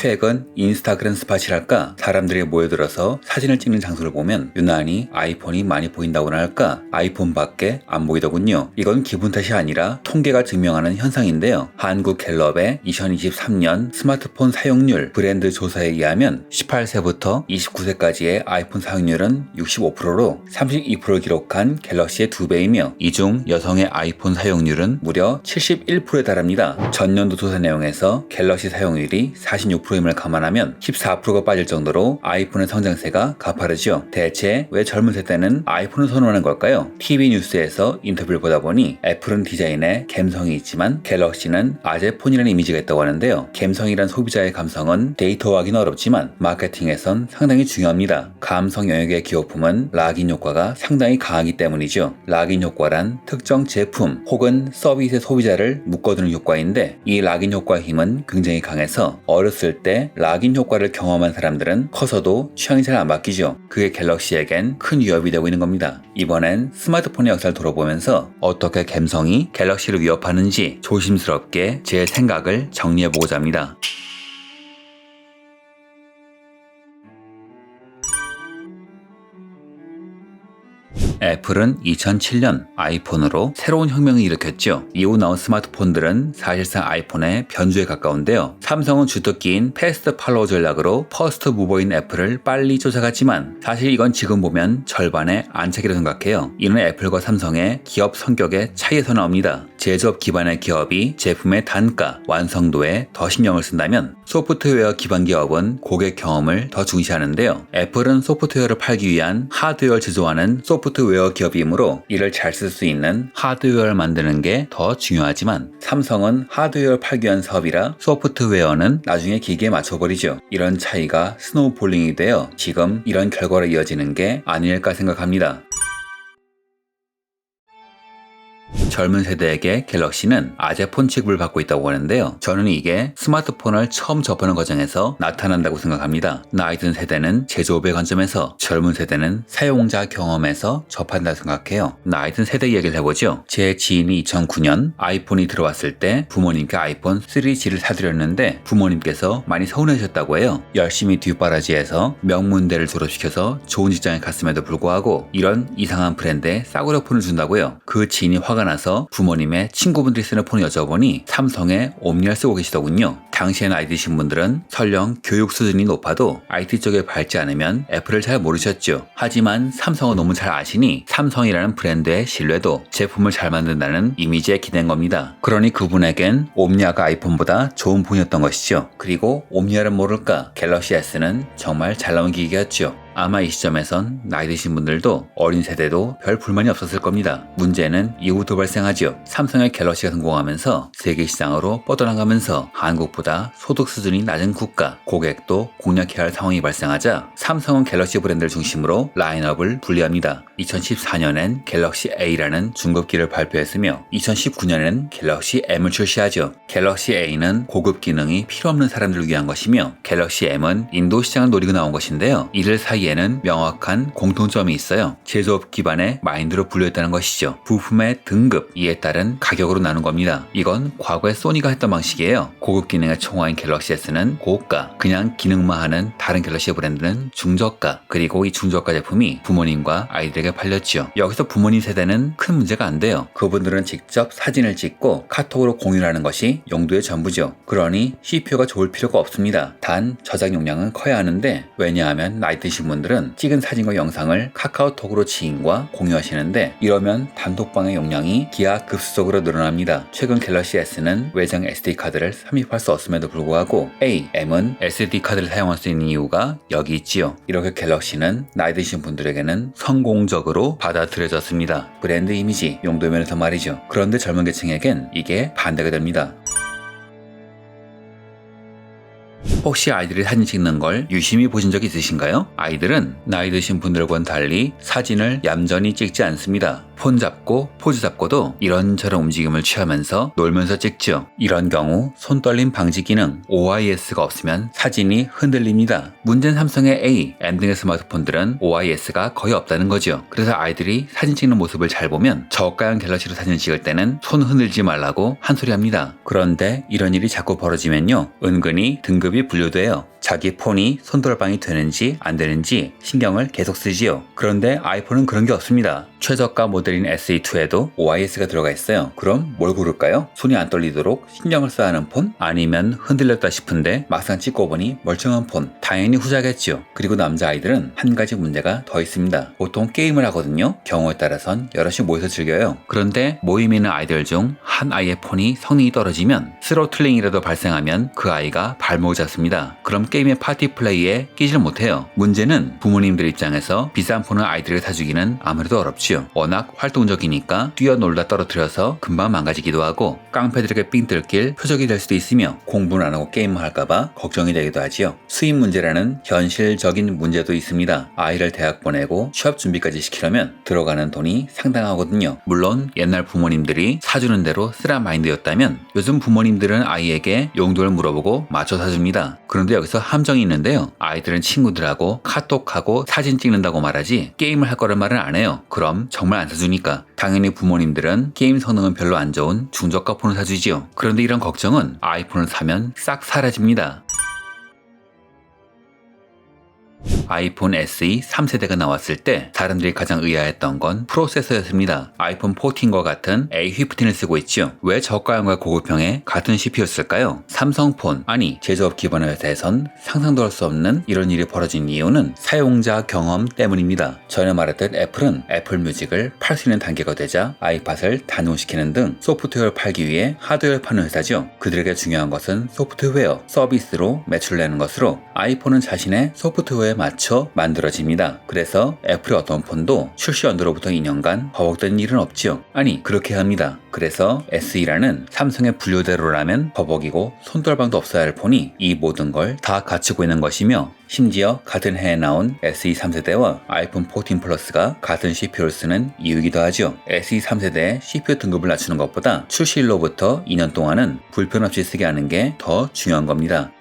최근 인스타그램 스팟이랄까 사람들이 모여들어서 사진을 찍는 장소를 보면 유난히 아이폰이 많이 보인다고나 할까 아이폰밖에 안 보이더군요. 이건 기분 탓이 아니라 통계가 증명하는 현상인데요. 한국갤럽의 2023년 스마트폰 사용률 브랜드 조사에 의하면 18세부터 29세까지의 아이폰 사용률은 65%로 32%를 기록한 갤럭시의 2배이며 이 중 여성의 아이폰 사용률은 무려 71%에 달합니다. 전년도 조사 내용에서 갤럭시 사용률이 46%임을 감안하면 14%가 빠질 정도로 아이폰의 성장세가 가파르죠. 대체 왜 젊은 세대는 아이폰을 선호하는 걸까요? TV 뉴스에서 인터뷰를 보다 보니 애플은 디자인에 감성이 있지만 갤럭시는 아재폰이라는 이미지가 있다고 하는데요. 감성이란 소비자의 감성은 데이터화하기는 어렵지만 마케팅에선 상당히 중요합니다. 감성 영역의 기호품은 락인 효과가 상당히 강하기 때문이죠. 락인 효과란 특정 제품 혹은 서비스의 소비자를 묶어두는 효과인데 이 락인 효과의 힘은 굉장히 강해서 어렸을 때 락인 효과를 경험한 사람들은 커서도 취향이 잘 안 바뀌죠. 그게 갤럭시에겐 큰 위협이 되고 있는 겁니다. 이번엔 스마트폰의 역사를 돌아보면서 어떻게 감성이 갤럭시를 위협하는지 조심스럽게 제 생각을 정리해보고자 합니다. 애플은 2007년 아이폰으로 새로운 혁명을 일으켰죠. 이후 나온 스마트폰들은 사실상 아이폰의 변주에 가까운데요. 삼성은 주특기인 패스트 팔로우 전략으로 퍼스트 무버인 애플을 빨리 쫓아갔지만 사실 이건 지금 보면 절반의 안착이라고 생각해요. 이는 애플과 삼성의 기업 성격의 차이에서 나옵니다. 제조업 기반의 기업이 제품의 단가, 완성도에 더 신경을 쓴다면 소프트웨어 기반 기업은 고객 경험을 더 중시하는데요. 애플은 소프트웨어를 팔기 위한 하드웨어를 제조하는 소프트웨어 기업이므로 이를 잘 쓸 수 있는 하드웨어를 만드는 게 더 중요하지만 삼성은 하드웨어를 팔기 위한 사업이라 소프트웨어는 나중에 기기에 맞춰버리죠. 이런 차이가 스노우볼링이 되어 지금 이런 결과로 이어지는 게 아닐까 생각합니다. 젊은 세대에게 갤럭시는 아재폰 취급을 받고 있다고 하는데요. 저는 이게 스마트폰을 처음 접하는 과정에서 나타난다고 생각합니다. 나이 든 세대는 제조업의 관점에서, 젊은 세대는 사용자 경험에서 접한다고 생각해요. 나이 든 세대 얘기를 해보죠. 제 지인이 2009년 아이폰이 들어왔을 때 부모님께 아이폰 3G를 사드렸는데 부모님께서 많이 서운해하셨다고 해요. 열심히 뒷바라지해서 명문대를 졸업시켜서 좋은 직장에 갔음에도 불구하고 이런 이상한 브랜드의 싸구려 폰을 준다고요. 그 지인이 화가 나서 부모님의 친구분들이 쓰는 폰을 여쭤보니 삼성의 옴니아를 쓰고 계시더군요. 당시에 나이 드신 분들은 설령 교육 수준이 높아도 IT 쪽에 밟지 않으면 애플을 잘 모르셨죠. 하지만 삼성은 너무 잘 아시니 삼성이라는 브랜드의 신뢰도, 제품을 잘 만든다는 이미지에 기댄 겁니다. 그러니 그분에겐 옴니아가 아이폰보다 좋은 폰이었던 것이죠. 그리고 옴니아를 모를까 갤럭시 S는 정말 잘 나온 기기였죠. 아마 이 시점에선 나이 드신 분들도 어린 세대도 별 불만이 없었을 겁니다. 문제는 이후부터 발생하죠. 삼성의 갤럭시가 성공하면서 세계 시장으로 뻗어나가면서 한국보다 소득 수준이 낮은 국가, 고객도 공략해야 할 상황이 발생하자 삼성은 갤럭시 브랜드를 중심으로 라인업을 분리합니다. 2014년엔 갤럭시 A라는 중급기를 발표했으며 2019년에는 갤럭시 M을 출시하죠. 갤럭시 A는 고급 기능이 필요 없는 사람들을 위한 것이며 갤럭시 M은 인도 시장을 노리고 나온 것인데요. 이들 사이에는 명확한 공통점이 있어요. 제조업 기반의 마인드로 분류했다는 것이죠. 부품의 등급, 이에 따른 가격으로 나눈 겁니다. 이건 과거에 소니가 했던 방식이에요. 고급 기능의 총화인 갤럭시 S는 고가, 그냥 기능만 하는 다른 갤럭시 브랜드는 중저가, 그리고 이 중저가 제품이 부모님과 아이들에게 팔렸죠. 여기서 부모님 세대는 큰 문제가 안 돼요. 그분들은 직접 사진을 찍고 카톡으로 공유하는 것이 용도의 전부죠. 그러니 CPU가 좋을 필요가 없습니다. 단 저장 용량은 커야 하는데 왜냐하면 나이 드신 분들은 찍은 사진과 영상을 카카오톡으로 지인과 공유하시는데 이러면 단톡방의 용량이 기하급수적으로 늘어납니다. 최근 갤럭시 S는 외장 SD카드를 삽입할 수 없음에도 불구하고 A, M은 SD카드를 사용할 수 있는 이유가 여기 있지요. 이렇게 갤럭시는 나이 드신 분들에게는 성공적으로 받아들여졌습니다. 브랜드 이미지, 용도 면에서 말이죠. 그런데 젊은 계층에겐 이게 반대가 됩니다. 혹시 아이들이 사진 찍는 걸 유심히 보신 적 있으신가요? 아이들은 나이 드신 분들과는 달리 사진을 얌전히 찍지 않습니다. 폰 잡고 포즈 잡고도 이런저런 움직임을 취하면서 놀면서 찍죠. 이런 경우 손 떨림 방지 기능 OIS가 없으면 사진이 흔들립니다. 문제는 삼성의 A, M 등의 스마트폰들은 OIS가 거의 없다는 거죠. 그래서 아이들이 사진 찍는 모습을 잘 보면 저가형 갤럭시로 사진 찍을 때는 손 흔들지 말라고 한 소리 합니다. 그런데 이런 일이 자꾸 벌어지면요, 은근히 등급이 분류돼요. 자기 폰이 손떨방이 되는지 안 되는지 신경을 계속 쓰지요. 그런데 아이폰은 그런 게 없습니다. 최저가 모델인 SE2에도 OIS가 들어가 있어요. 그럼 뭘 고를까요? 손이 안 떨리도록 신경을 써야 하는 폰? 아니면 흔들렸다 싶은데 막상 찍고 보니 멀쩡한 폰? 당연히 후자겠죠. 그리고 남자아이들은 한 가지 문제가 더 있습니다. 보통 게임을 하거든요. 경우에 따라선 여럿이 모여서 즐겨요. 그런데 모임 있는 아이들 중 한 아이의 폰이 성능이 떨어지면 스로틀링이라도 발생하면 그 아이가 발목을 잡습니다. 그럼 게임의 파티 플레이에 끼질 못해요. 문제는 부모님들 입장에서 비싼 폰을 아이들에게 사주기는 아무래도 어렵지요. 워낙 활동적이니까 뛰어놀다 떨어뜨려서 금방 망가지기도 하고 깡패들에게 삥 뜯길 표적이 될 수도 있으며 공부는 안 하고 게임만 할까봐 걱정이 되기도 하지요. 수입 문제라는 현실적인 문제도 있습니다. 아이를 대학 보내고 취업 준비까지 시키려면 들어가는 돈이 상당하거든요. 물론 옛날 부모님들이 사주는 대로 쓰라 마인드였다면 요즘 부모님들은 아이에게 용돈을 물어보고 맞춰 사줍니다. 그런데 여기서 함정이 있는데요. 아이들은 친구들하고 카톡하고 사진 찍는다고 말하지 게임을 할 거란 말은 안 해요. 그럼 정말 안 사주니까 당연히 부모님들은 게임 성능은 별로 안 좋은 중저가 폰을 사주지요. 그런데 이런 걱정은 아이폰을 사면 싹 사라집니다. 아이폰 SE 3세대가 나왔을 때 사람들이 가장 의아했던 건 프로세서였습니다. 아이폰 14과 같은 A15를 쓰고 있죠. 왜 저가형과 고급형에 같은 CPU를 쓸까요? 삼성폰, 아니 제조업 기반의 회사에선 상상도 할 수 없는 이런 일이 벌어진 이유는 사용자 경험 때문입니다. 전에 말했던 애플은 애플 뮤직을 팔 수 있는 단계가 되자 아이팟을 단종시키는 등 소프트웨어를 팔기 위해 하드웨어를 파는 회사죠. 그들에게 중요한 것은 소프트웨어, 서비스로 매출을 내는 것으로 아이폰은 자신의 소프트웨어에 맞춰 만들어집니다. 그래서 애플의 어떤 폰도 출시 연도로부터 2년간 버벅대는 일은 없지요. 아니 그렇게 합니다. 그래서 SE라는 삼성의 분류대로라면 버벅이고 손떨방도 없어야 할 폰이 이 모든 걸 다 갖추고 있는 것이며 심지어 같은 해에 나온 SE 3세대와 아이폰 14 플러스가 같은 CPU를 쓰는 이유이기도 하죠. SE 3세대의 CPU 등급을 낮추는 것보다 출시일로부터 2년 동안은 불편 없이 쓰게 하는 게 더 중요한 겁니다.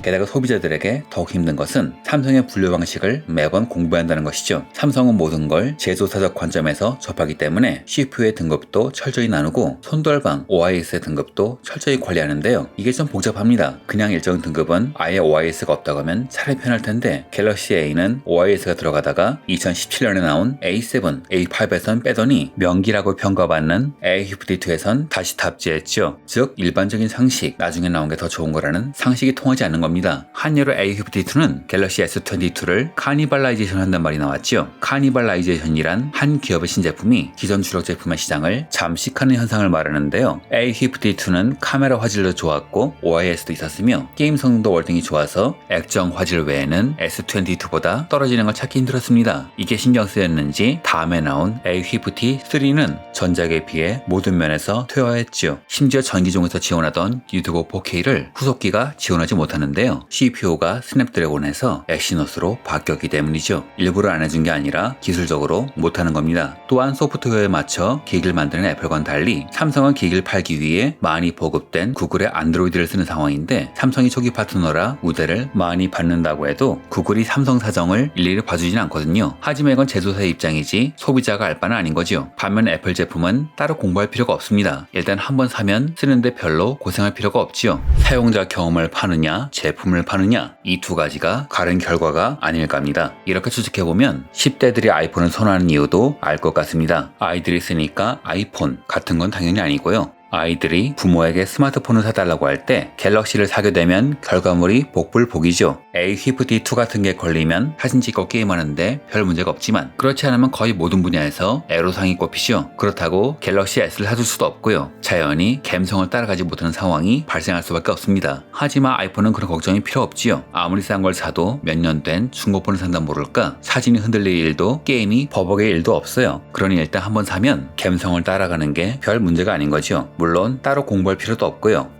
게다가 소비자들에게 더욱 힘든 것은 삼성의 분류 방식을 매번 공부해야 한다는 것이죠. 삼성은 모든 걸 제조사적 관점에서 접하기 때문에 CPU의 등급도 철저히 나누고 손떨방, OIS의 등급도 철저히 관리하는데요. 이게 좀 복잡합니다. 그냥 일정 등급은 아예 OIS가 없다고 하면 차라리 편할 텐데 갤럭시 A는 OIS가 들어가다가 2017년에 나온 A7, A5에선 빼더니 명기라고 평가받는 A52에선 다시 탑재했죠. 즉 일반적인 상식, 나중에 나온 게 더 좋은 거라는 상식이 통하지 않는 겁니다. 한여로 A52는 갤럭시 S22를 카니발라이제이션 한단 말이 나왔죠. 카니발라이제이션이란 한 기업의 신제품이 기존 주력 제품의 시장을 잠식하는 현상을 말하는데요. A52는 카메라 화질도 좋았고 OIS도 있었으며 게임 성능도 월등히 좋아서 액정 화질 외에는 S22보다 떨어지는 걸 찾기 힘들었습니다. 이게 신경 쓰였는지 다음에 나온 A50-3는 전작에 비해 모든 면에서 퇴화했죠. 심지어 전기종에서 지원하던 유튜브 4K를 후속기가 지원하지 못하는데요. CPU가 스냅드래곤에서 엑시노스로 바뀌었기 때문이죠. 일부러 안 해준 게 아니라 기술적으로 못하는 겁니다. 또한 소프트웨어에 맞춰 기기를 만드는 애플과는 달리 삼성은 기기를 팔기 위해 많이 보급된 구글의 안드로이드를 쓰는 상황인데 삼성이 초기 파트너라 우대를 많이 받는다고 해도 구글이 삼성 사정을 일일이 봐주진 않거든요. 하지만 이건 제조사의 입장이지 소비자가 알 바는 아닌 거죠. 반면 애플 제품은 따로 공부할 필요가 없습니다. 일단 한번 사면 쓰는데 별로 고생할 필요가 없지요. 사용자 경험을 파느냐 제품을 파느냐 이 두 가지가 가른 결과가 아닐까 합니다. 이렇게 추측해보면 10대들이 아이폰을 선호하는 이유도 알 것 같습니다. 아이들이 쓰니까 아이폰 같은 건 당연히 아니고요. 아이들이 부모에게 스마트폰을 사달라고 할 때 갤럭시를 사게 되면 결과물이 복불복이죠. A52 같은 게 걸리면 사진 찍고 게임하는데 별 문제가 없지만 그렇지 않으면 거의 모든 분야에서 애로사항이 꼽히죠. 그렇다고 갤럭시 S를 사줄 수도 없고요. 자연히 감성을 따라가지 못하는 상황이 발생할 수밖에 없습니다. 하지만 아이폰은 그런 걱정이 필요 없지요. 아무리 싼 걸 사도 몇 년 된 중고폰을 산다 모를까 사진이 흔들릴 일도 게임이 버벅일 일도 없어요. 그러니 일단 한번 사면 감성을 따라가는 게 별 문제가 아닌 거죠. 물론 따로 공부할 필요도 없고요.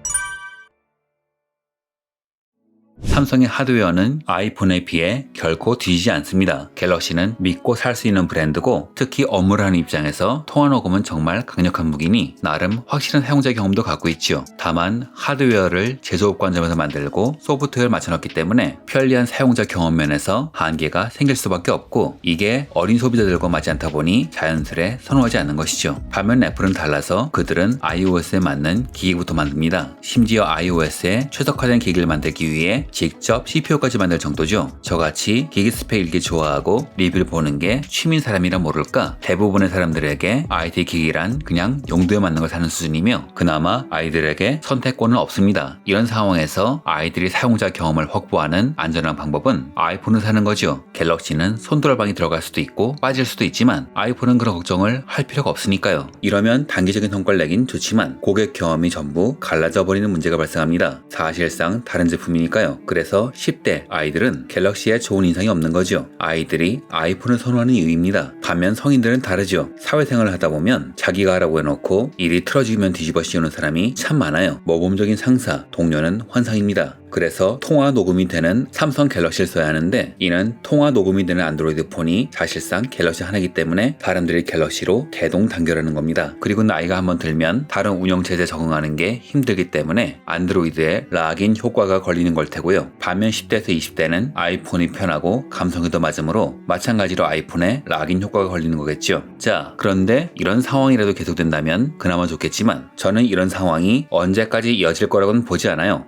삼성의 하드웨어는 아이폰에 비해 결코 뒤지지 않습니다. 갤럭시는 믿고 살 수 있는 브랜드고 특히 업무를 하는 입장에서 통화 녹음은 정말 강력한 무기니 나름 확실한 사용자 경험도 갖고 있죠. 다만 하드웨어를 제조업 관점에서 만들고 소프트웨어를 맞춰놨기 때문에 편리한 사용자 경험 면에서 한계가 생길 수밖에 없고 이게 어린 소비자들과 맞지 않다 보니 자연스레 선호하지 않는 것이죠. 반면 애플은 달라서 그들은 iOS에 맞는 기기부터 만듭니다. 심지어 iOS에 최적화된 기기를 만들기 위해 직접 CPU까지 만들 정도죠. 저같이 기기 스펙 읽기 좋아하고 리뷰를 보는 게 취미인 사람이라 모를까 대부분의 사람들에게 IT 기기란 그냥 용도에 맞는 걸 사는 수준이며 그나마 아이들에게 선택권은 없습니다. 이런 상황에서 아이들이 사용자 경험을 확보하는 안전한 방법은 아이폰을 사는 거죠. 갤럭시는 손들어방이 들어갈 수도 있고 빠질 수도 있지만 아이폰은 그런 걱정을 할 필요가 없으니까요. 이러면 단기적인 성과를 내긴 좋지만 고객 경험이 전부 갈라져 버리는 문제가 발생합니다. 사실상 다른 제품이니까요. 그래서 10대 아이들은 갤럭시에 좋은 인상이 없는 거죠. 아이들이 아이폰을 선호하는 이유입니다. 반면 성인들은 다르죠. 사회생활을 하다 보면 자기가 하라고 해놓고 일이 틀어지면 뒤집어 씌우는 사람이 참 많아요. 모범적인 상사, 동료는 환상입니다. 그래서 통화 녹음이 되는 삼성 갤럭시를 써야 하는데 이는 통화 녹음이 되는 안드로이드 폰이 사실상 갤럭시 하나이기 때문에 사람들이 갤럭시로 대동단결하는 겁니다. 그리고 나이가 한번 들면 다른 운영체제에 적응하는 게 힘들기 때문에 안드로이드에 락인 효과가 걸리는 걸 테고요. 반면 10대에서 20대는 아이폰이 편하고 감성이 더 맞으므로 마찬가지로 아이폰에 락인 효과가 걸리는 거겠죠. 자, 그런데 이런 상황이라도 계속된다면 그나마 좋겠지만 저는 이런 상황이 언제까지 이어질 거라고는 보지 않아요.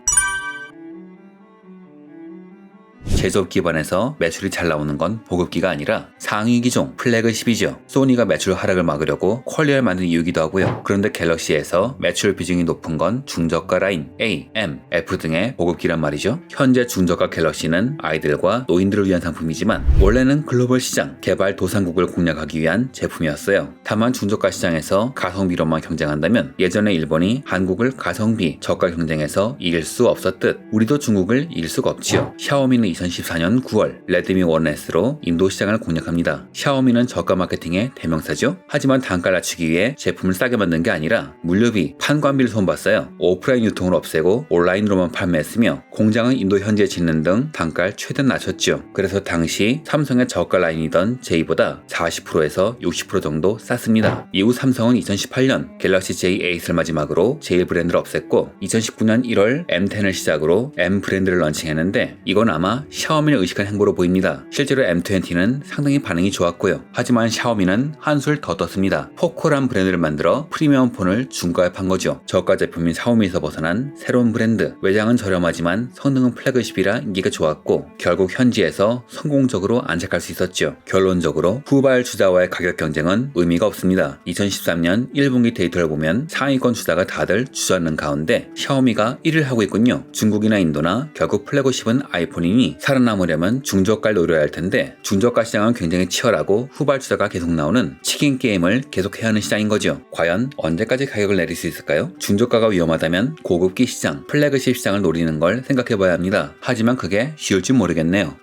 제조업 기반에서 매출이 잘 나오는 건 보급기가 아니라 상위 기종 플래그십이죠. 소니가 매출 하락을 막으려고 퀄리어를 만든 이유기도 하고요. 그런데 갤럭시에서 매출 비중이 높은 건 중저가 라인 A, M, F 등의 보급기란 말이죠. 현재 중저가 갤럭시는 아이들과 노인들을 위한 상품이지만 원래는 글로벌 시장 개발 도상국을 공략하기 위한 제품이었어요. 다만 중저가 시장에서 가성비로만 경쟁한다면 예전에 일본이 한국을 가성비 저가 경쟁에서 이길 수 없었듯 우리도 중국을 이길 수가 없지요. 샤오미는 2014년 9월 레드미 1S로 인도 시장을 공략합니다. 샤오미는 저가 마케팅의 대명사죠. 하지만 단가를 낮추기 위해 제품을 싸게 만든 게 아니라 물류비, 판관비를 손봤어요. 오프라인 유통을 없애고 온라인으로만 판매했으며 공장은 인도 현지에 짓는 등 단가를 최대한 낮췄죠. 그래서 당시 삼성의 저가 라인이던 J보다 40%에서 60% 정도 쌌습니다. 이후 삼성은 2018년 갤럭시 J8을 마지막으로 J 브랜드를 없앴고 2019년 1월 M10을 시작으로 M 브랜드를 런칭했는데 이건 아마 샤오미를 의식한 행보로 보입니다. 실제로 M20는 상당히 반응이 좋았고요. 하지만 샤오미는 한술 더 떴습니다. 포코란 브랜드를 만들어 프리미엄 폰을 중가에 판 거죠. 저가 제품인 샤오미에서 벗어난 새로운 브랜드. 외장은 저렴하지만 성능은 플래그십이라 인기가 좋았고 결국 현지에서 성공적으로 안착할 수 있었죠. 결론적으로 후발 주자와의 가격 경쟁은 의미가 없습니다. 2013년 1분기 데이터를 보면 상위권 주자가 다들 주저앉는 가운데 샤오미가 1위를 하고 있군요. 중국이나 인도나 결국 플래그십은 아이폰이니 살아남으려면 중저가를 노려야 할 텐데 중저가 시장은 굉장히 치열하고 후발주자가 계속 나오는 치킨 게임을 계속해야 하는 시장인 거죠. 과연 언제까지 가격을 내릴 수 있을까요? 중저가가 위험하다면 고급기 시장, 플래그십 시장을 노리는 걸 생각해봐야 합니다. 하지만 그게 쉬울지 모르겠네요.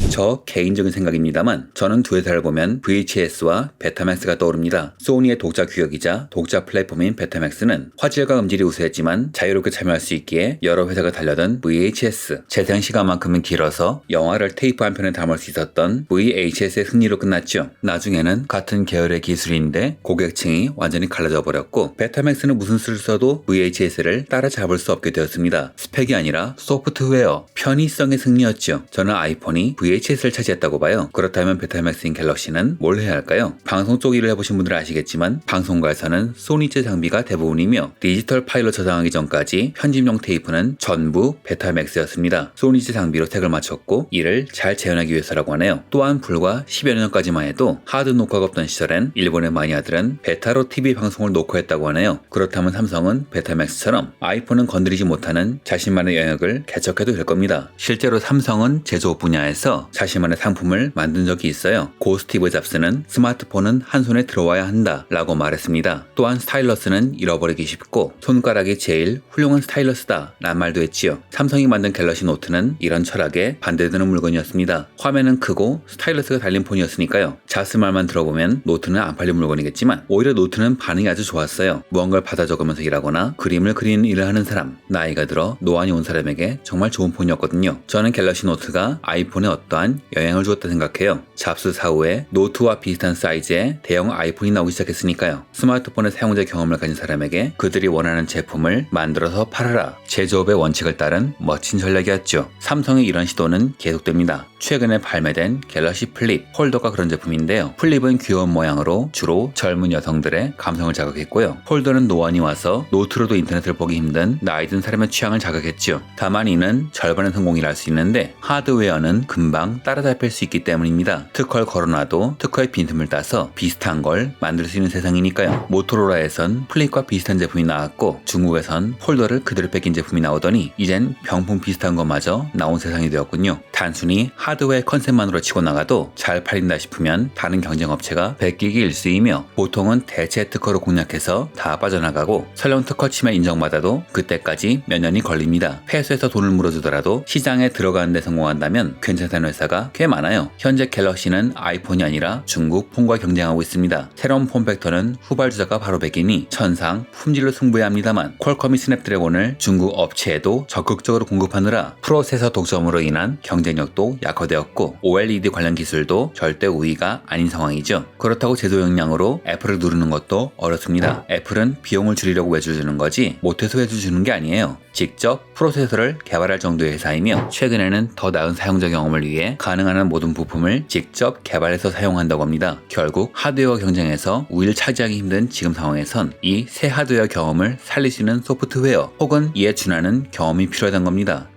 저 개인적인 생각입니다만 저는 두 회사를 보면 VHS와 베타맥스가 떠오릅니다. 소니의 독자 규격이자 독자 플랫폼인 베타맥스는 화질과 음질이 우수했지만 자유롭게 참여할 수 있기에 여러 회사가 달려든 VHS, 재생 시간만큼은 길어서 영화를 테이프 한 편에 담을 수 있었던 VHS의 승리로 끝났죠. 나중에는 같은 계열의 기술인데 고객층이 완전히 갈라져 버렸고 베타맥스는 무슨 수를 써도 VHS를 따라잡을 수 없게 되었습니다. 스펙이 아니라 소프트웨어, 편의성의 승리였죠. 저는 아이폰이 VHS를 차지했다고 봐요. 그렇다면 베타맥스인 갤럭시는 뭘 해야 할까요? 방송 쪽 일을 해보신 분들은 아시겠지만 방송가에서는 소니제 장비가 대부분이며 디지털 파일로 저장하기 전까지 편집용 테이프는 전부 베타맥스였습니다. 소니제 장비로 색을 맞췄고 이를 잘 재현하기 위해서라고 하네요. 또한 불과 10여 년 전까지만 해도 하드 녹화가 없던 시절엔 일본의 마니아들은 베타로 TV 방송을 녹화했다고 하네요. 그렇다면 삼성은 베타맥스처럼 아이폰은 건드리지 못하는 자신만의 영역을 개척해도 될 겁니다. 실제로 삼성은 제조업 분야에서 회사에서 자신만의 상품을 만든 적이 있어요. 고 스티브 잡스는 스마트폰은 한 손에 들어와야 한다 라고 말했습니다. 또한 스타일러스는 잃어버리기 쉽고 손가락이 제일 훌륭한 스타일러스다 라는 말도 했지요. 삼성이 만든 갤럭시 노트는 이런 철학에 반대되는 물건이었습니다. 화면은 크고 스타일러스가 달린 폰이었으니까요. 잡스 말만 들어보면 노트는 안 팔린 물건이겠지만 오히려 노트는 반응이 아주 좋았어요. 무언가를 받아 적으면서 일하거나 그림을 그리는 일을 하는 사람, 나이가 들어 노안이 온 사람에게 정말 좋은 폰이었거든요. 저는 갤럭시 노트가 아이폰에 어떠한 영향을 주었다 생각해요. 잡스 사후에 노트와 비슷한 사이즈의 대형 아이폰이 나오기 시작했으니까요. 스마트폰의 사용자 경험을 가진 사람에게 그들이 원하는 제품을 만들어서 팔아라. 제조업의 원칙을 따른 멋진 전략이었죠. 삼성의 이런 시도는 계속됩니다. 최근에 발매된 갤럭시 플립 폴더가 그런 제품인데요. 플립은 귀여운 모양으로 주로 젊은 여성들의 감성을 자극했고요. 폴더는 노안이 와서 노트로도 인터넷을 보기 힘든 나이 든 사람의 취향을 자극했죠. 다만 이는 절반의 성공이라 할 수 있는데 하드웨어는 금방 따라잡힐 수 있기 때문입니다. 특허를 걸어놔도 특허의 빈틈을 따서 비슷한 걸 만들 수 있는 세상이니까요. 모토로라에선 플립과 비슷한 제품이 나왔고 중국에선 폴더를 그대로 뺏긴 제품이 나오더니 이젠 병풍 비슷한 것마저 나온 세상이 되었군요. 단순히 하드웨어 컨셉만으로 치고 나가도 잘 팔린다 싶으면 다른 경쟁 업체가 베끼기 일쑤이며 보통은 대체 특허로 공략해서 다 빠져나가고 설령 특허 침해 인정받아도 그때까지 몇 년이 걸립니다. 폐수에서 돈을 물어주더라도 시장에 들어가는 데 성공한다면 괜찮다는 회사가 꽤 많아요. 현재 갤럭시는 아이폰이 아니라 중국 폰과 경쟁하고 있습니다. 새로운 폰 벡터는 후발주자가 바로 백이니 천상 품질로 승부해야 합니다만 퀄컴이 스냅드래곤을 중국 업체에도 적극적으로 공급하느라 프로세서 독점으로 인한 경쟁력도 약화되었고 OLED 관련 기술도 절대 우위가 아닌 상황이죠. 그렇다고 제조 역량으로 애플을 누르는 것도 어렵습니다. 애플은 비용을 줄이려고 외주 주는 거지 못해서 외주 주는 게 아니에요. 직접 프로세서를 개발할 정도의 회사이며 최근에는 더 나은 사용자 경험을 위해 가능한 한 모든 부품을 직접 개발해서 사용한다고 합니다. 결국 하드웨어 경쟁에서 우위를 차지하기 힘든 지금 상황에선 이 새 하드웨어 경험을 살릴 수 있는 소프트웨어 혹은 이에 준하는 경험이 필요하다는 겁니다.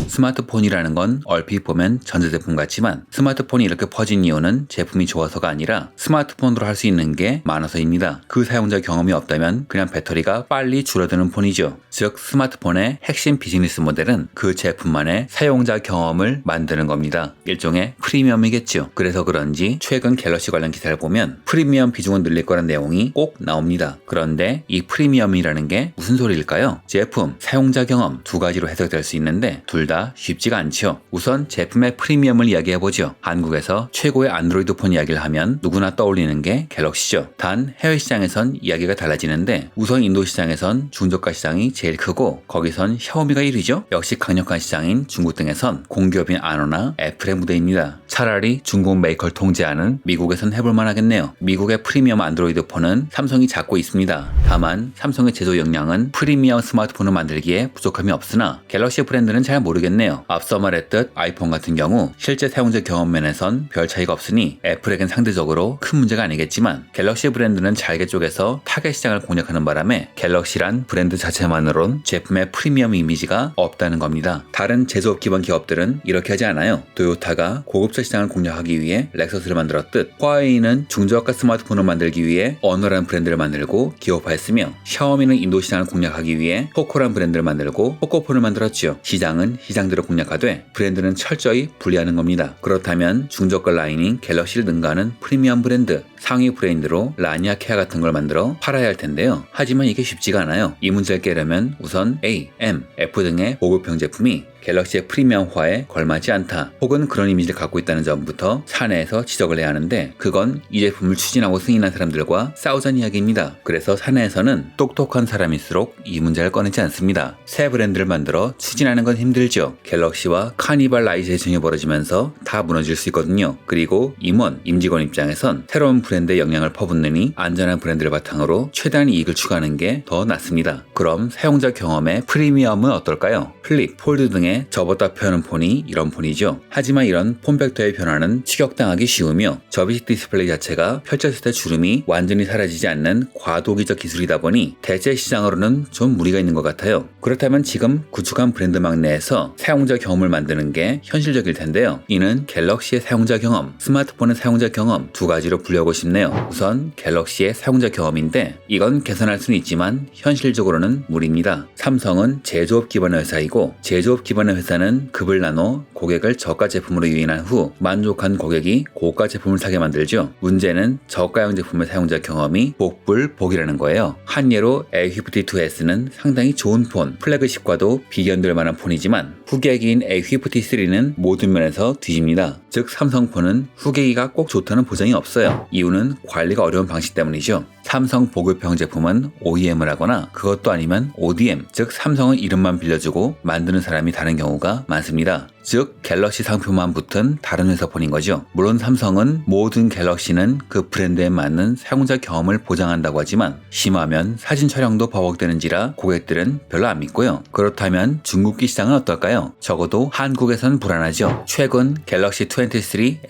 스마트폰이라는 건 얼핏 보면 전자제품 같지만 스마트폰이 이렇게 퍼진 이유는 제품이 좋아서가 아니라 스마트폰으로 할 수 있는 게 많아서입니다. 그 사용자 경험이 없다면 그냥 배터리가 빨리 줄어드는 폰이죠. 즉 스마트폰의 핵심 비즈니스 모델은 그 제품만의 사용자 경험을 만드는 겁니다. 일종의 프리미엄이겠죠. 그래서 그런지 최근 갤럭시 관련 기사를 보면 프리미엄 비중은 늘릴 거란 내용이 꼭 나옵니다. 그런데 이 프리미엄이라는 게 무슨 소리일까요? 제품, 사용자 경험 두 가지로 해석될 수 있는데 둘 다 쉽지가 않죠. 우선 제품의 프리미엄을 이야기해보죠. 한국에서 최고의 안드로이드 폰 이야기를 하면 누구나 떠올리는 게 갤럭시죠. 단 해외 시장에선 이야기가 달라지는데 우선 인도 시장에선 중저가 시장이 제일 크고 거기선 샤오미가 1위죠. 역시 강력한 시장인 중국 등에선 공기업인 아노나 애플의 무대입니다. 차라리 중국 메이커를 통제하는 미국에선 해볼만 하겠네요. 미국의 프리미엄 안드로이드 폰은 삼성이 잡고 있습니다. 다만 삼성의 제조 역량은 프리미엄 스마트폰을 만들기에 부족함이 없으나 갤럭시 브랜드는 잘 모르겠네요. 앞서 말했듯 아이폰 같은 경우 실제 사용자 경험 면에선 별 차이가 없으니 애플에겐 상대적으로 큰 문제가 아니겠지만 갤럭시 브랜드는 잘게 쪼개서 타겟 시장을 공략하는 바람에 갤럭시란 브랜드 자체만으론 제품의 프리미엄 이미지가 없다는 겁니다. 다른 제조업 기반 기업들은 이렇게 하지 않아요. 토요타가 고급차 시장을 공략하기 위해 렉서스를 만들었듯 화웨이는 중저가 스마트폰을 만들기 위해 어너라는 브랜드를 만들고 기업화했으며 샤오미는 인도 시장을 공략하기 위해 포코라는 브랜드를 만들고 포코폰을 만들었죠. 시장은 시장대로 공략하되 브랜드는 철저히 분리하는 겁니다. 그렇다면 중저가 라인인 갤럭시를 능가하는 프리미엄 브랜드, 상위 브랜드로 라니아 케아 같은 걸 만들어 팔아야 할 텐데요. 하지만 이게 쉽지가 않아요. 이 문제를 깨려면 우선 A, M, F 등의 고급형 제품이 갤럭시의 프리미엄화에 걸맞지 않다 혹은 그런 이미지를 갖고 있다는 점부터 사내에서 지적을 해야 하는데 그건 이 제품을 추진하고 승인한 사람들과 싸우자는 이야기입니다. 그래서 사내에서는 똑똑한 사람일수록 이 문제를 꺼내지 않습니다. 새 브랜드를 만들어 추진하는 건 힘들죠. 갤럭시와 카니발라이제이션이 벌어지면서 다 무너질 수 있거든요. 그리고 임직원 입장에선 새로운 브랜드의 영향을 퍼붓느니 안전한 브랜드를 바탕으로 최대한 이익을 추구하는 게 더 낫습니다. 그럼 사용자 경험의 프리미엄은 어떨까요? 플립, 폴드 등의 접었다 펴는 폰이 이런 폰이죠. 하지만 이런 폰 벡터의 변화는 추격당하기 쉬우며 접이식 디스플레이 자체가 펼쳤을 때 주름이 완전히 사라지지 않는 과도기적 기술이다 보니 대체 시장으로는 좀 무리가 있는 것 같아요. 그렇다면 지금 구축한 브랜드망 내에서 사용자 경험을 만드는 게 현실적일 텐데요. 이는 갤럭시의 사용자 경험, 스마트폰의 사용자 경험 두 가지로 분류하고 싶네요. 우선 갤럭시의 사용자 경험인데 이건 개선할 수는 있지만 현실적으로는 무리입니다. 삼성은 제조업 기반의 회사이고 제조업 기반의 회사는 급을 나눠 고객을 저가 제품으로 유인한 후 만족한 고객이 고가 제품을 사게 만들죠. 문제는 저가형 제품의 사용자 경험이 복불복이라는 거예요. 한 예로 A52S는 상당히 좋은 폰, 플래그십과도 비견될 만한 폰이지만 후계기인 A53는 모든 면에서 뒤집니다. 즉 삼성폰은 후계기가 꼭 좋다는 보장이 없어요. 이유는 관리가 어려운 방식 때문이죠. 삼성 보급형 제품은 OEM을 하거나 그것도 아니면 ODM, 즉 삼성의 이름만 빌려주고 만드는 사람이 다른 경우가 많습니다. 즉 갤럭시 상표만 붙은 다른 회사 폰인 거죠. 물론 삼성은 모든 갤럭시는 그 브랜드에 맞는 사용자 경험을 보장한다고 하지만 심하면 사진 촬영도 버벅대는지라 고객들은 별로 안 믿고요. 그렇다면 중국기 시장은 어떨까요? 적어도 한국에선 불안하죠. 최근 갤럭시 23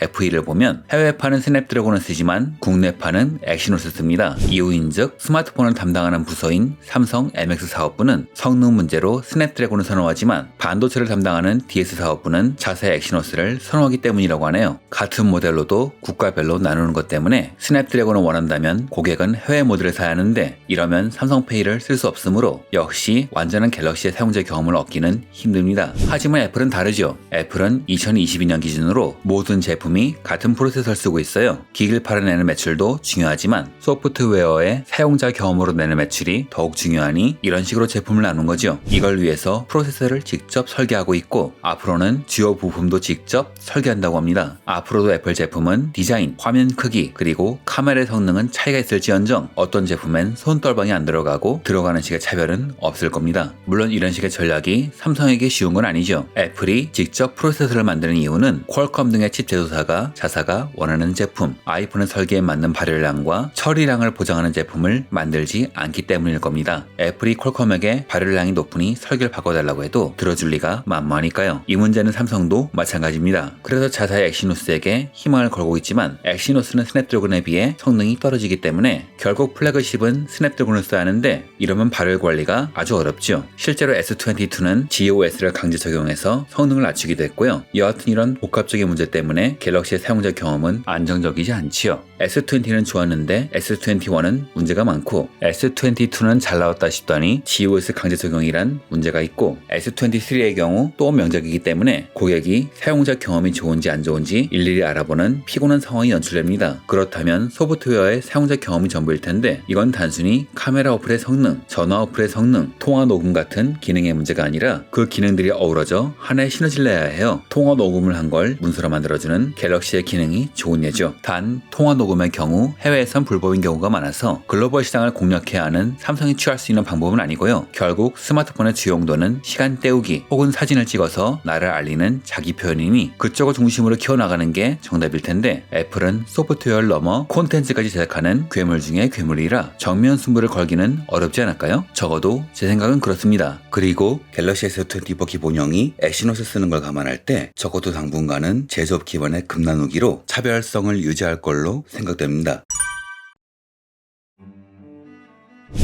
FE를 보면 해외파는 스냅드래곤을 쓰지만 국내파는 엑시노스를 씁니다. 이유인즉 스마트폰을 담당하는 부서인 삼성 MX 사업부는 성능 문제로 스냅드래곤을 선호하지만 반도체를 담당하는 DS 사업부는 자사의 엑시노스를 선호하기 때문이라고 하네요. 같은 모델로도 국가별로 나누는 것 때문에 스냅드래곤을 원한다면 고객은 해외 모델을 사야 하는데 이러면 삼성페이를 쓸 수 없으므로 역시 완전한 갤럭시의 사용자 경험을 얻기는 힘듭니다. 하지만 애플은 다르죠. 애플은 2022년 기준으로 모든 제품이 같은 프로세서를 쓰고 있어요. 기기를 팔아내는 매출도 중요하지만 소프트웨어의 사용자 경험으로 내는 매출이 더욱 중요하니 이런 식으로 제품을 나눈 거죠. 이걸 위해서 프로세서를 직접 설계하고 있고 앞으로는 주요 부품도 직접 설계한다고 합니다. 앞으로도 애플 제품은 디자인, 화면 크기, 그리고 카메라의 성능은 차이가 있을지언정 어떤 제품엔 손떨방이 안 들어가고 들어가는 식의 차별은 없을 겁니다. 물론 이런 식의 전략이 삼성에게 쉬운 건 아니죠. 애플이 직접 프로세서를 만드는 이유는 퀄컴 등의 칩 제조사가 자사가 원하는 제품, 아이폰의 설계에 맞는 발열량과 처리량을 보장하는 제품을 만들지 않기 때문일 겁니다. 애플이 퀄컴에게 발열량이 높으니 설계를 바꿔달라고 해도 들어줄 리가 만무하니까요. 이 문제는 삼성도 마찬가지입니다. 그래서 자사의 엑시노스에게 희망을 걸고 있지만 엑시노스는 스냅드래곤에 비해 성능이 떨어지기 때문에 결국 플래그십은 스냅드래곤을 써야 하는데 이러면 발열 관리가 아주 어렵죠. 실제로 S22는 GOS를 강제 적용해서 성능을 낮추기도 했고요. 여하튼 이런 복합적인 문제 때문에 갤럭시의 사용자 경험은 안정적이지 않지요. S20는 좋았는데 S21은 문제가 많고 S22는 잘 나왔다 싶더니 GOS 강제 적용이란 문제가 있고 S23의 경우 또 명작이기 때문에 고객이 사용자 경험이 좋은지 안 좋은지 일일이 알아보는 피곤한 상황이 연출됩니다. 그렇다면 소프트웨어의 사용자 경험이 전부일 텐데 이건 단순히 카메라 어플의 성능, 전화 어플의 성능, 통화 녹음 같은 기능의 문제가 아니라 그 기능들이 어우러져 하나의 시너지를 내야 해요. 통화 녹음을 한 걸 문서로 만들어주는 갤럭시의 기능이 좋은 예죠. 단 통화 녹음의 경우 해외에선 불법인 경우가 많아서 글로벌 시장을 공략해야 하는 삼성이 취할 수 있는 방법은 아니고요. 결국 스마트폰의 주용도는 시간 때우기 혹은 사진을 찍어서 나를 알리는 자기 표현이니 그쪽을 중심으로 키워나가는 게 정답일 텐데 애플은 소프트웨어를 넘어 콘텐츠까지 제작하는 괴물 중에 괴물이라 정면 승부를 걸기는 어렵지 않을까요? 적어도 제 생각은 그렇습니다. 그리고 갤럭시 S24 기본형이 엑시노스 쓰는 걸 감안할 때 적어도 당분간은 제조업 기반의 금나누기로 차별성을 유지할 걸로 생각됩니다.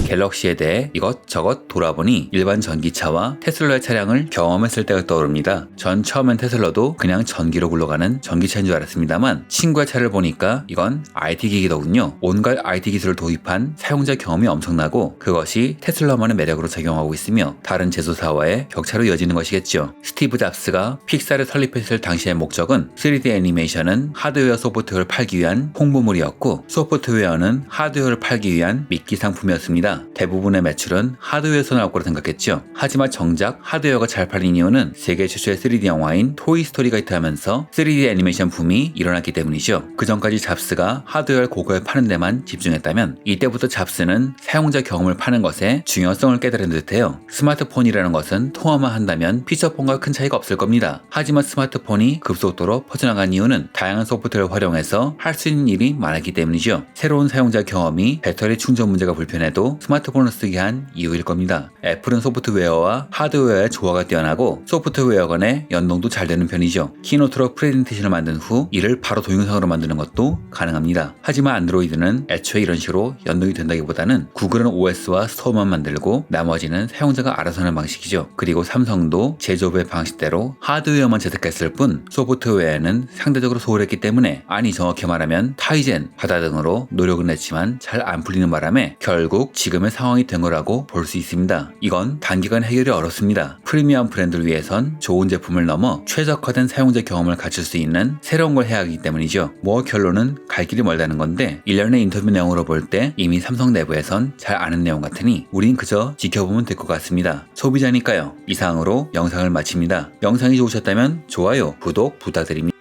갤럭시에 대해 이것저것 돌아보니 일반 전기차와 테슬라의 차량을 경험했을 때가 떠오릅니다. 전 처음엔 테슬라도 그냥 전기로 굴러가는 전기차인 줄 알았습니다만 친구의 차를 보니까 이건 IT 기기더군요. 온갖 IT 기술을 도입한 사용자 경험이 엄청나고 그것이 테슬라만의 매력으로 작용하고 있으며 다른 제조사와의 격차로 이어지는 것이겠죠. 스티브 잡스가 픽사를 설립했을 당시의 목적은 3D 애니메이션은 하드웨어 소프트웨어를 팔기 위한 홍보물이었고 소프트웨어는 하드웨어를 팔기 위한 미끼 상품이었습니다. 대부분의 매출은 하드웨어에서 나올 거라 생각했죠. 하지만 정작 하드웨어가 잘 팔린 이유는 세계 최초의 3D 영화인 토이스토리가 히트하면서 3D 애니메이션 붐이 일어났기 때문이죠. 그 전까지 잡스가 하드웨어를 고가에 파는 데만 집중했다면 이때부터 잡스는 사용자 경험을 파는 것에 중요성을 깨달은 듯해요. 스마트폰이라는 것은 통화만 한다면 피처폰과 큰 차이가 없을 겁니다. 하지만 스마트폰이 급속도로 퍼져나간 이유는 다양한 소프트웨어를 활용해서 할 수 있는 일이 많았기 때문이죠. 새로운 사용자 경험이 배터리 충전 문제가 불편해도 아마도 스마트폰을 쓰게 한 이유일 겁니다. 애플은 소프트웨어와 하드웨어의 조화가 뛰어나고 소프트웨어 간의 연동도 잘 되는 편이죠. 키노트로 프레젠테이션을 만든 후 이를 바로 동영상으로 만드는 것도 가능합니다. 하지만 안드로이드는 애초에 이런 식으로 연동이 된다기보다는 구글은 OS와 스토어만 만들고 나머지는 사용자가 알아서 하는 방식이죠. 그리고 삼성도 제조업의 방식대로 하드웨어만 제작했을 뿐 소프트웨어는 상대적으로 소홀했기 때문에, 아니 정확히 말하면 타이젠, 바다 등으로 노력은 했지만 잘 안 풀리는 바람에 결국 지금의 상황이 된 거라고 볼 수 있습니다. 이건 단기간 해결이 어렵습니다. 프리미엄 브랜드를 위해선 좋은 제품을 넘어 최적화된 사용자 경험을 갖출 수 있는 새로운 걸 해야 하기 때문이죠. 뭐 결론은 갈 길이 멀다는 건데, 일련의 인터뷰 내용으로 볼 때 이미 삼성 내부에선 잘 아는 내용 같으니 우린 그저 지켜보면 될 것 같습니다. 소비자니까요. 이상으로 영상을 마칩니다. 영상이 좋으셨다면 좋아요, 구독 부탁드립니다.